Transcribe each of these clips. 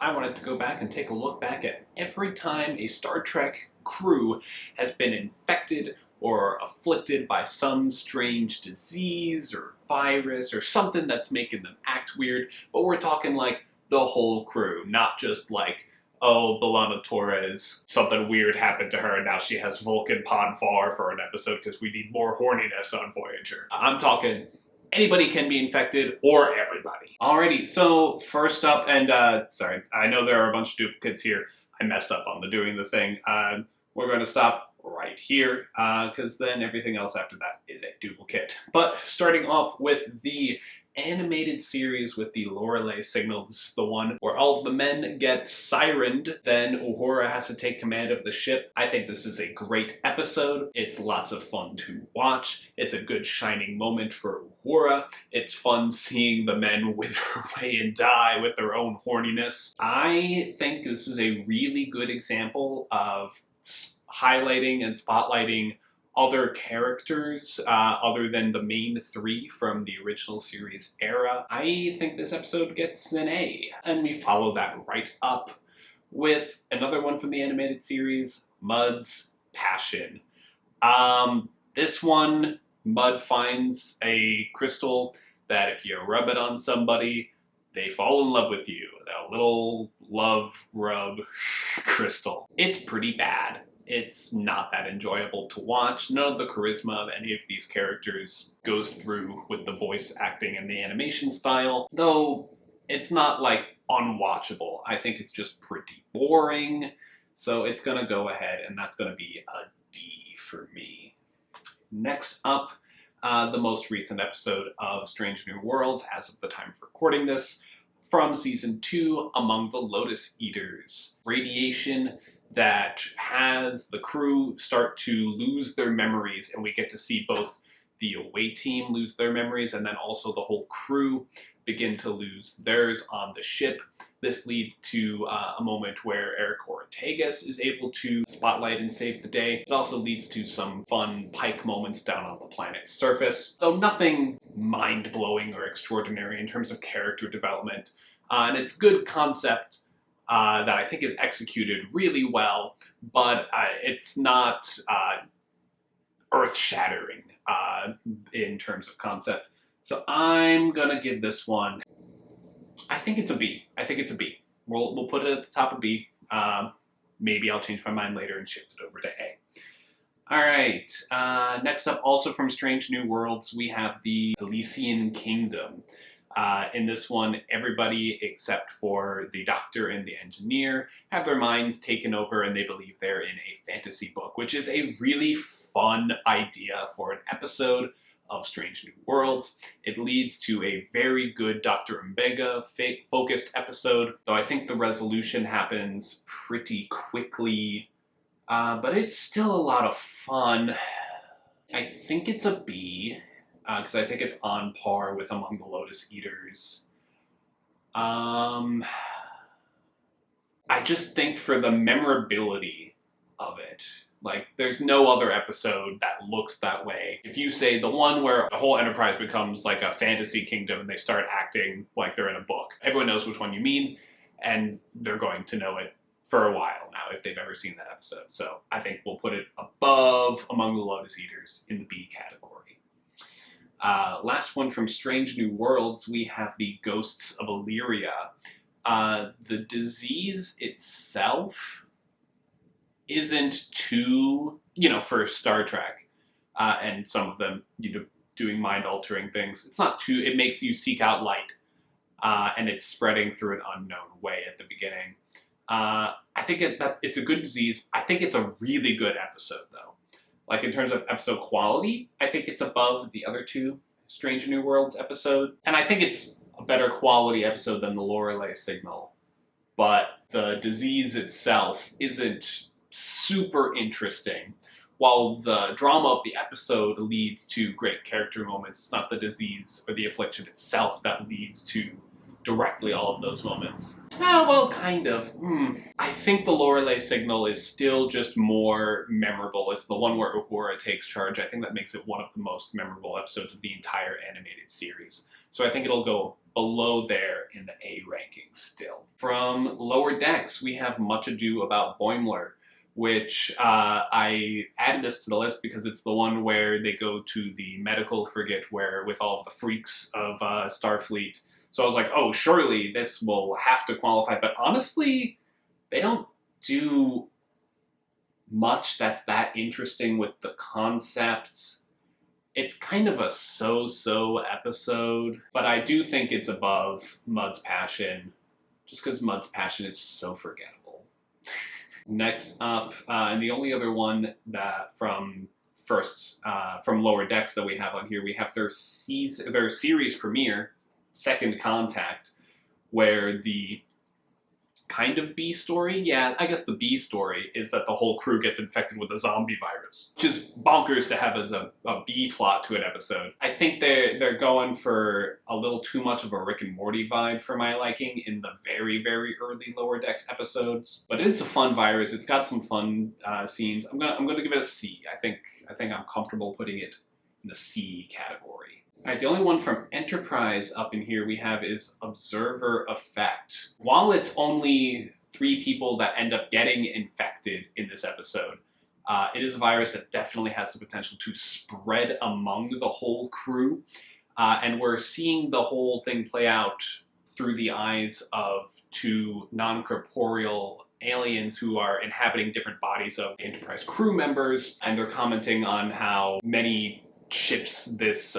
I wanted to go back and take a look back at every time a Star Trek crew has been infected or afflicted by some strange disease or virus or something that's making them act weird, but we're talking like the whole crew, not just like, oh, B'Elanna Torres, something weird happened to her and now she has Vulcan Ponfar for an episode because we need more horniness on Voyager. I'm talking anybody can be infected, or everybody. Alrighty, so first up, and sorry, I know there are a bunch of duplicates here. I messed up on the doing the thing. We're going to stop right here, because then everything else after that is a duplicate. But starting off with the animated series with the Lorelei Signal. This is the one where all of the men get sirened, then Uhura has to take command of the ship. I think this is a great episode. It's lots of fun to watch. It's a good shining moment for Uhura. It's fun seeing the men wither away and die with their own horniness. I think this is a really good example of highlighting and spotlighting other characters other than the main three from the original series era. I think this episode gets an A. And we follow that right up with another one from the animated series, Mud's Passion. This one, Mud finds a crystal that if you rub it on somebody, they fall in love with you. That little love rub crystal. It's pretty bad. It's not that enjoyable to watch. None of the charisma of any of these characters goes through with the voice acting and the animation style, though it's not like unwatchable. I think it's just pretty boring, so it's gonna go ahead and that's gonna be a D for me. Next up, the most recent episode of Strange New Worlds as of the time of recording this, from season 2, Among the Lotus Eaters. Radiation that has the crew start to lose their memories, and we get to see both the away team lose their memories and then also the whole crew begin to lose theirs on the ship. This leads to a moment where Eric Ortegas is able to spotlight and save the day. It also leads to some fun Pike moments down on the planet's surface, though nothing mind-blowing or extraordinary in terms of character development. And it's good concept that I think is executed really well, but it's not earth-shattering in terms of concept. So I'm gonna give this one, I think it's a B. I think it's a B. We'll put it at the top of B. Maybe I'll change my mind later and shift it over to A. All right, next up, also from Strange New Worlds, we have the Elysian Kingdom. In this one, everybody except for the doctor and the engineer have their minds taken over and they believe they're in a fantasy book, which is a really fun idea for an episode of Strange New Worlds. It leads to a very good Dr. Mbega focused episode, though I think the resolution happens pretty quickly, but it's still a lot of fun. I think it's a B. Because I think it's on par with Among the Lotus Eaters. I just think for the memorability of it, like there's no other episode that looks that way. If you say the one where the whole Enterprise becomes like a fantasy kingdom and they start acting like they're in a book, everyone knows which one you mean, and they're going to know it for a while now if they've ever seen that episode. So I think we'll put it above Among the Lotus Eaters in the B category. Last one from Strange New Worlds, we have the Ghosts of Ilyria. The disease itself isn't too, for Star Trek, and some of them, doing mind-altering things. It's not too, it makes you seek out light, and it's spreading through an unknown way at the beginning. I think it's a good disease. I think it's a really good episode, though. Like, in terms of episode quality, I think it's above the other two Strange New Worlds episode. And I think it's a better quality episode than the Lorelei Signal. But the disease itself isn't super interesting. While the drama of the episode leads to great character moments, it's not the disease or the affliction itself that leads to directly all of those moments. Well, kind of. I think the Lorelei Signal is still just more memorable. It's the one where Uhura takes charge. I think that makes it one of the most memorable episodes of the entire animated series. So I think it'll go below there in the A rankings still. From Lower Decks, we have Much Ado About Boimler, which I added this to the list because it's the one where they go to the medical frigate where with all of the freaks of Starfleet. So I was like, oh, surely this will have to qualify. But honestly, they don't do much that's that interesting with the concept. It's kind of a so-so episode, but I do think it's above Mud's Passion, just because Mud's Passion is so forgettable. Next up, and the only other one that from Lower Decks that we have on here, we have their series premiere, Second Contact, where the kind of B story, yeah, I guess the B story is that the whole crew gets infected with a zombie virus, which is bonkers to have as a B plot to an episode. I think they're going for a little too much of a Rick and Morty vibe for my liking in the very, very early Lower Decks episodes. But it is a fun virus. It's got some fun scenes. I'm gonna give it a C. I think I'm comfortable putting it in the C category. All right, the only one from Enterprise up in here we have is Observer Effect. While it's only 3 people that end up getting infected in this episode, it is a virus that definitely has the potential to spread among the whole crew. And we're seeing the whole thing play out through the eyes of 2 non-corporeal aliens who are inhabiting different bodies of Enterprise crew members. And they're commenting on how many ships this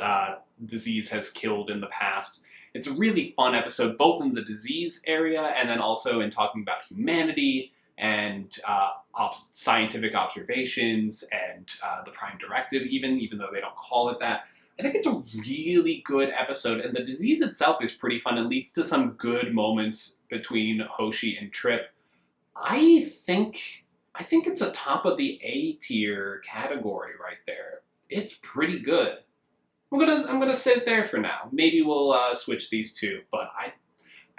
disease has killed in the past. It's a really fun episode, both in the disease area and then also in talking about humanity and scientific observations and the Prime Directive even though they don't call it that. I think it's a really good episode, and the disease itself is pretty fun. It leads to some good moments between Hoshi and Trip. I think it's a top of the A tier category right there. It's pretty good. I'm gonna sit there for now. Maybe we'll switch these two, but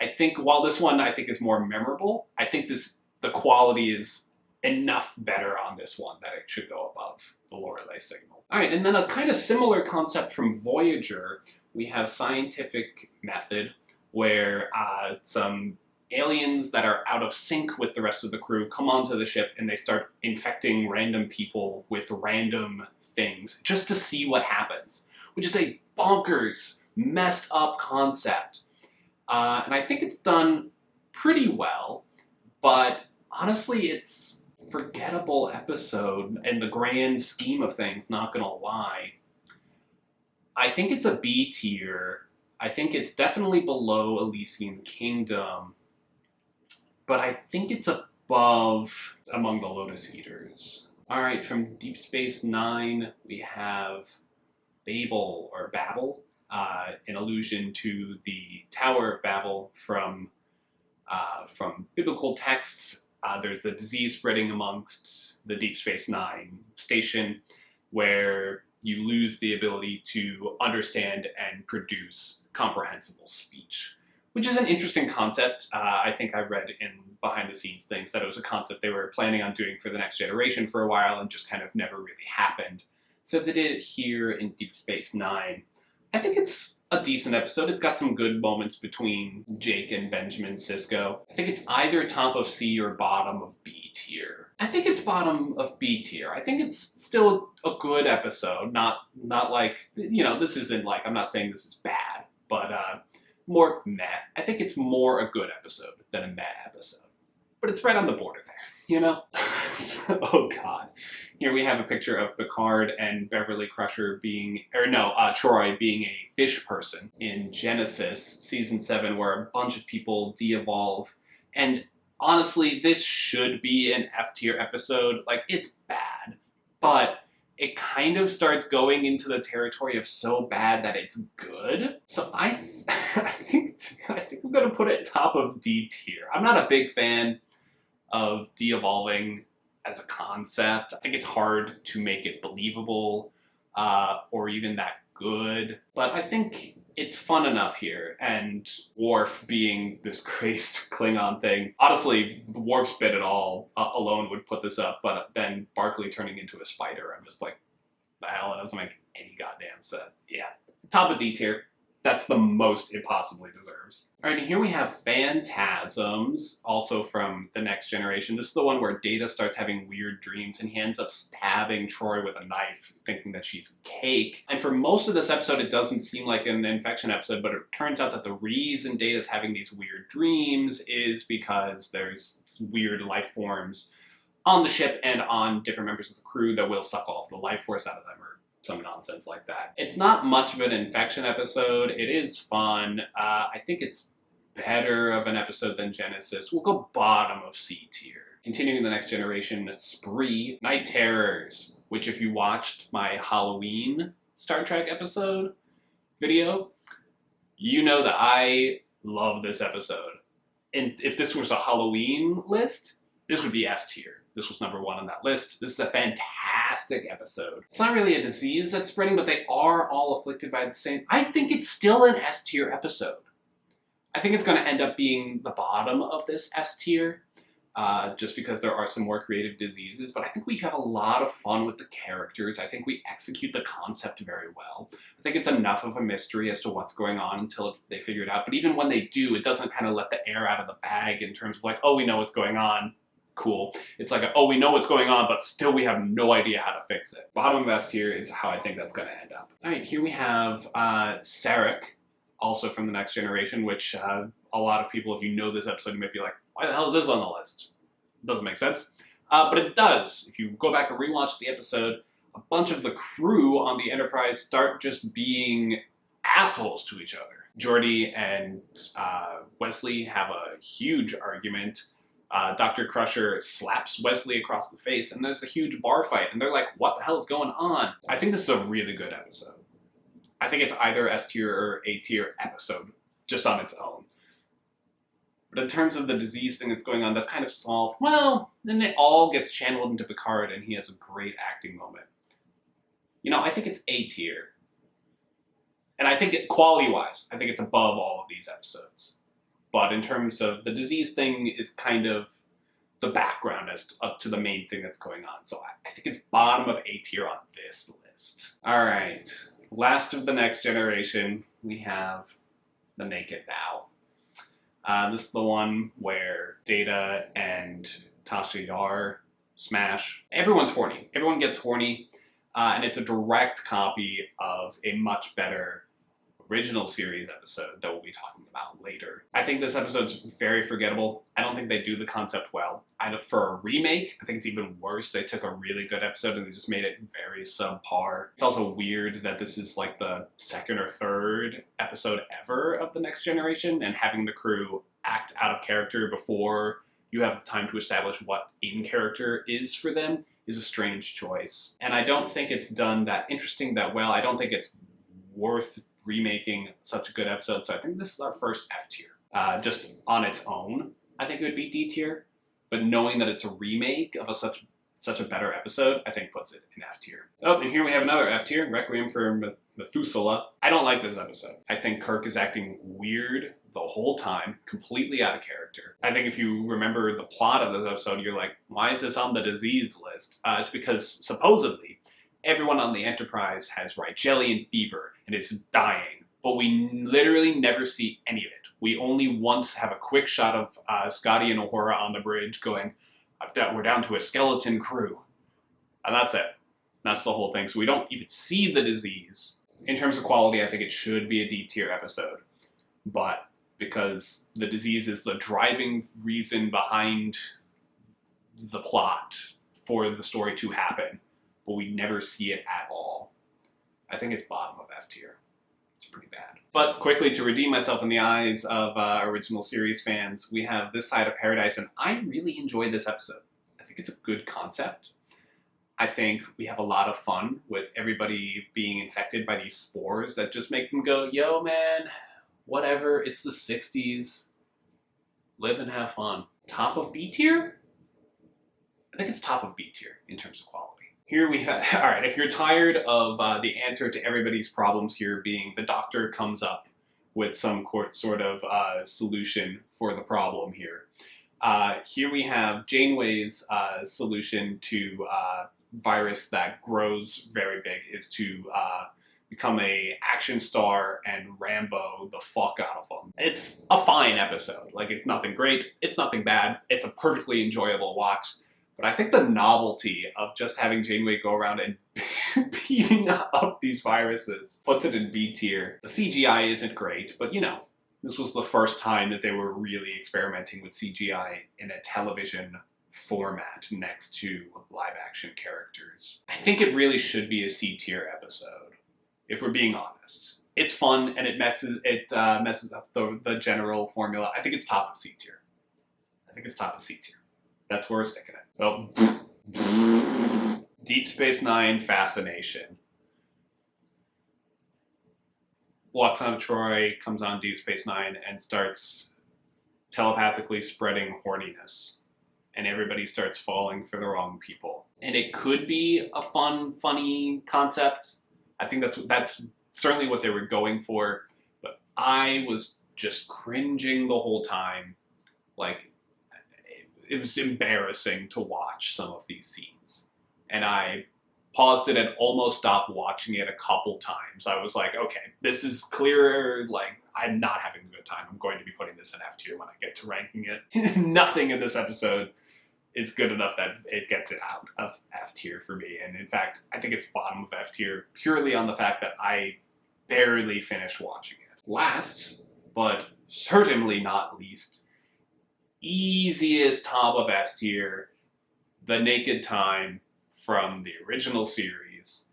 I think while this one I think is more memorable, I think the quality is enough better on this one that it should go above the Lorelei Signal. All right, and then a kind of similar concept from Voyager, we have Scientific Method, where some aliens that are out of sync with the rest of the crew come onto the ship and they start infecting random people with random things just to see what happens, which is a bonkers, messed up concept. And I think it's done pretty well, but honestly, it's a forgettable episode in the grand scheme of things, not gonna lie. I think it's a B tier. I think it's definitely below Elysian Kingdom, but I think it's above Among the Lotus Eaters. All right, from Deep Space Nine, we have Babel, or Babel, an allusion to the Tower of Babel from biblical texts. There's a disease spreading amongst the Deep Space Nine station where you lose the ability to understand and produce comprehensible speech, which is an interesting concept. I think I read in behind-the-scenes things that it was a concept they were planning on doing for the next generation for a while and just kind of never really happened. So they did it here in Deep Space Nine. I think it's a decent episode. It's got some good moments between Jake and Benjamin Sisko. I think it's either top of C or bottom of B tier. I think it's bottom of B tier. I think it's still a good episode. Not like, this isn't like, I'm not saying this is bad, but more meh. I think it's more a good episode than a meh episode. But it's right on the border there, Oh God. Here we have a picture of Picard and Beverly Crusher Troy being a fish person in Genesis Season 7, where a bunch of people de-evolve. And honestly, this should be an F tier episode. Like, it's bad, but it kind of starts going into the territory of so bad that it's good. So I think I'm gonna put it top of D tier. I'm not a big fan of de-evolving as a concept. I think it's hard to make it believable or even that good. But I think it's fun enough here, and Worf being this crazed Klingon thing. Honestly, Worf's bit at all alone would put this up, but then Barclay turning into a spider, I'm just like, the hell, it doesn't make any goddamn sense. Yeah, top of D tier. That's the most it possibly deserves. All right, and here we have Phantasms, also from The Next Generation. This is the one where Data starts having weird dreams and he ends up stabbing Troy with a knife, thinking that she's cake. And for most of this episode, it doesn't seem like an infection episode, but it turns out that the reason Data's having these weird dreams is because there's weird life forms on the ship and on different members of the crew that will suck off the life force out of them, or some nonsense like that. It's not much of an infection episode. It is fun. I think it's better of an episode than Genesis. We'll go bottom of C tier. Continuing The Next Generation, Spree, Night Terrors, which if you watched my Halloween Star Trek episode video, you know that I love this episode. And if this was a Halloween list, this would be S tier. This was number 1 on that list. This is a fantastic episode. It's not really a disease that's spreading, but they are all afflicted by the same. I think it's still an S tier episode. I think it's going to end up being the bottom of this S tier, just because there are some more creative diseases, but I think we have a lot of fun with the characters. I think we execute the concept very well. I think it's enough of a mystery as to what's going on until they figure it out, but even when they do, it doesn't kind of let the air out of the bag in terms of like, oh, we know what's going on. Cool. It's like, oh, we know what's going on, but still we have no idea how to fix it. Bottom of S tier is how I think that's going to end up. All right, here we have Sarek, also from The Next Generation, which a lot of people, if you know this episode, you might be like, why the hell is this on the list? Doesn't make sense. But it does. If you go back and rewatch the episode, a bunch of the crew on the Enterprise start just being assholes to each other. Geordi and Wesley have a huge argument. Dr. Crusher slaps Wesley across the face, and there's a huge bar fight, and they're like, what the hell is going on? I think this is a really good episode. I think it's either S tier or A tier episode, just on its own. But in terms of the disease thing that's going on, that's kind of solved. Well, then it all gets channeled into Picard, and he has a great acting moment. You know, I think it's A tier. And I think quality-wise, I think it's above all of these episodes. But in terms of the disease thing is kind of the background as to the main thing that's going on. So I think it's bottom of A tier on this list. All right, last of The Next Generation, we have The Naked Now. This is the one where Data and Tasha Yar smash. Everyone's horny. Everyone gets horny. And it's a direct copy of a much better original series episode that we'll be talking about later. I think this episode's very forgettable. I don't think they do the concept well. For a remake, I think it's even worse. They took a really good episode and they just made it very subpar. It's also weird that this is like the 2nd or 3rd episode ever of The Next Generation, and having the crew act out of character before you have the time to establish what in character is for them is a strange choice. And I don't think it's done that interesting, that well. I don't think it's worth remaking such a good episode, so I think this is our first F tier. Just on its own, I think it would be D tier, but knowing that it's a remake of such a better episode, I think puts it in F tier. Oh, and here we have another F tier, Requiem for Methuselah. I don't like this episode. I think Kirk is acting weird the whole time, completely out of character. I think if you remember the plot of this episode, you're like, why is this on the disease list? It's because supposedly everyone on the Enterprise has Rigelian fever and is dying, but we literally never see any of it. We only once have a quick shot of Scotty and Uhura on the bridge going, we're down to a skeleton crew. And that's it. That's the whole thing. So we don't even see the disease. In terms of quality, I think it should be a D tier episode. But because the disease is the driving reason behind the plot for the story to happen, but we never see it at all, I think it's bottom of F tier. It's pretty bad. But quickly, to redeem myself in the eyes of original series fans, we have This Side of Paradise, and I really enjoyed this episode. I think it's a good concept. I think we have a lot of fun with everybody being infected by these spores that just make them go, yo man, whatever, it's the 60s. Live and have fun. Top of B tier? I think it's top of B tier in terms of quality. Here we have, all right, if you're tired of the answer to everybody's problems here being the doctor comes up with some sort of solution for the problem here. Here we have Janeway's solution to virus that grows very big is to become a action star and Rambo the fuck out of them. It's a fine episode. Like, it's nothing great, it's nothing bad, it's a perfectly enjoyable watch. But I think the novelty of just having Janeway go around and beating up these viruses puts it in B tier. The CGI isn't great, but you know, this was the first time that they were really experimenting with CGI in a television format next to live action characters. I think it really should be a C tier episode, if we're being honest. It's fun and it messes up the general formula. I think it's top of C tier. I think it's top of C tier. That's where we're sticking it. Well, Deep Space Nine Fascination. Lwaxana Troi comes on Deep Space Nine and starts telepathically spreading horniness. And everybody starts falling for the wrong people. And it could be a fun, funny concept. I think that's certainly what they were going for. But I was just cringing the whole time. Like, it was embarrassing to watch some of these scenes. And I paused it and almost stopped watching it a couple times. I was like, okay, this is clear, like, I'm not having a good time. I'm going to be putting this in F tier when I get to ranking it. Nothing in this episode is good enough that it gets it out of F tier for me. And in fact, I think it's bottom of F tier purely on the fact that I barely finished watching it. Last, but certainly not least, easiest top of S tier, The Naked Time from the original series.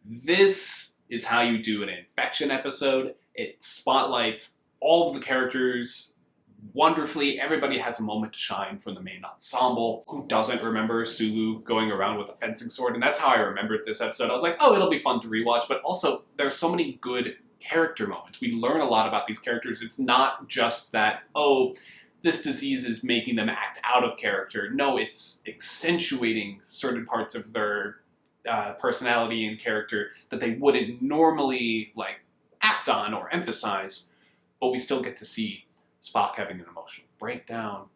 This is how you do an infection episode. It spotlights all of the characters wonderfully. Everybody has a moment to shine from the main ensemble. Who doesn't remember Sulu going around with a fencing sword? And that's how I remembered this episode. I was like, oh, it'll be fun to rewatch, but also there's so many good character moments. We learn a lot about these characters. It's not just that, oh, this disease is making them act out of character. No, it's accentuating certain parts of their personality and character that they wouldn't normally like act on or emphasize, but we still get to see Spock having an emotional breakdown.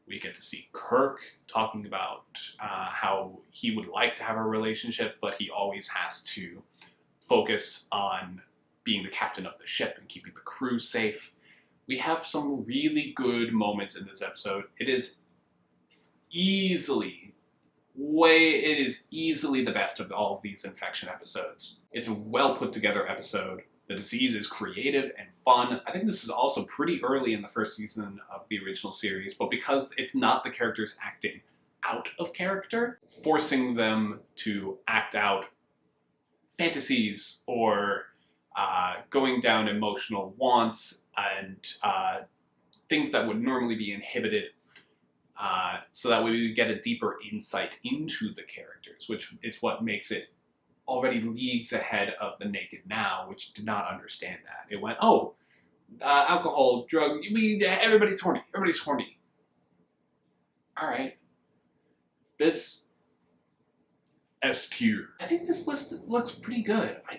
We get to see Kirk talking about how he would like to have a relationship, but he always has to focus on being the captain of the ship and keeping the crew safe. We have some really good moments in this episode. It is easily the best of all of these infection episodes. It's a well put together episode. The disease is creative and fun. I think this is also pretty early in the first season of the original series, but because it's not the characters acting out of character, forcing them to act out fantasies or going down emotional wants and things that would normally be inhibited, so that way we get a deeper insight into the characters, which is what makes it already leagues ahead of The Naked Now, which did not understand that. It went, oh, alcohol, drug, everybody's horny, everybody's horny. All right. This S tier. I think this list looks pretty good. I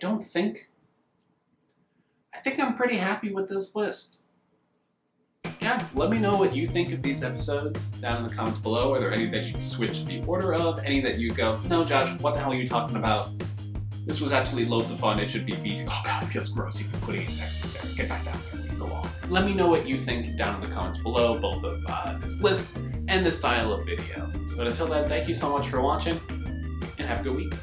think I'm pretty happy with this list. Yeah, let me know what you think of these episodes down in the comments below. Are there any that you'd switch the order of? Any that you go, no, Josh, what the hell are you talking about? This was actually loads of fun. It should be beating. Oh god, it feels gross even putting it next to Sarek. Get back down there. Go on. Let me know what you think down in the comments below, both of this list and this style of video. But until then, thank you so much for watching, and have a good week.